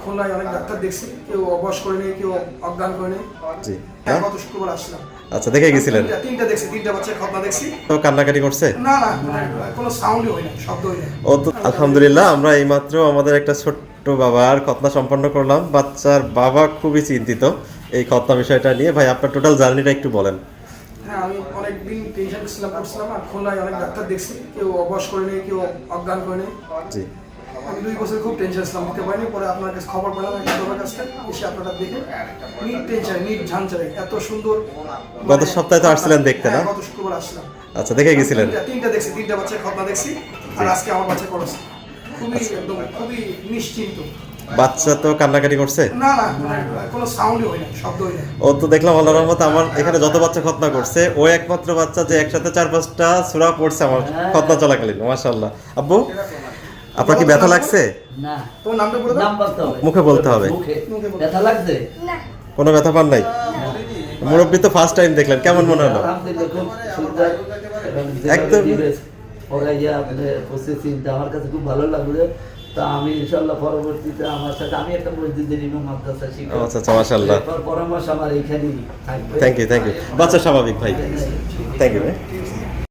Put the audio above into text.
খুলনায় অনেক ডাক্তার দেখছি, কেউ অবশ করে নেই, কেউ অজ্ঞান করে নেই। জি। গত শুক্রবার আসলাম। আচ্ছা, দেখে গেছিলেন? তিনটা দেখছি, তিনটা বাচ্চার খতনা দেখছি। তো কান্নাকাটি করছে? না না, কোনো সাউন্ডই হয় না, শব্দই নাই। ও তো আলহামদুলিল্লাহ, আমরা এইমাত্র আমাদের একটা ছোট্ট বাবার খতনা সম্পন্ন করলাম। বাচ্চার বাবা খুবই চিন্তিত এই খতনা বিষয়টা নিয়ে। ভাই, আপনার টোটাল জার্নিটা একটু বলেন। হ্যাঁ, আমি অনেকদিন টেনশন ছিলাম, করছিলাম, আর খুলনায় অনেক ডাক্তার দেখছি, কেউ অবশ করে নেই, কেউ অজ্ঞান করে নেই। জি। আমি 2 বছর খুব টেনশন ছিলাম, দিতে পারিনি। পরে আপনার কাছে খবর পেলাম একটা তোমার কাছ থেকে, এসে আপনারা দেখে নিট টেনশন, নিট ঝাঞ্চারে এত সুন্দর। গত সপ্তাহে তো আসছিলেন দেখতে, না? গত শুক্রবার আসলাম। আচ্ছা, দেখে গেছিলেন? তিনটা দেখছি, তিনটা বাচ্চার খতনা দেখছি, আর আজকে আমার বাচ্চা করেছে। খুবই একদম খুবই নিশ্চিন্ত। বাচ্চা তো কান্নাকাটি করছে? না না, কোনো সাউন্ডই হয় না, শব্দই নাই। ও তো দেখলাম আল্লাহর রহমতে আমার এখানে যত বাচ্চা খতনা করছে, ও একমাত্র বাচ্চা যে একসাথে 4-5টা সূরা পড়ছে আমার খতনা চলাকালীন। মাশাআল্লাহ। আব্বু, আপনার কি ব্যথা লাগছে? না, তোমার নামটা বলে দাও। নাম বলতে হবে। মুখে বলতে হবে। মুখে ব্যথা লাগছে? কোনো ব্যথা পান নাই? মুরব্বী তো ফার্স্ট টাইম দেখলেন, কেমন মনে হলো? আলহামদুলিল্লাহ, খুব সুন্দর এবং একদম। ওরা যে আপনাদের প্রসেসিংটা আমার কাছে খুব ভালো লাগলো। তা আমি ইনশাআল্লাহ পরবর্তীতে আমার সাথে আমি একটা মসজিদের ইমাম মাদ্রাসা শিখি। আচ্ছা আচ্ছা, মাশাআল্লাহ। পরামর্শ আমার এখানেই থাকবে। Thank you, thank you. বাচ্চা স্বাভাবিক ভাই। থ্যাংক ইউ ভাই।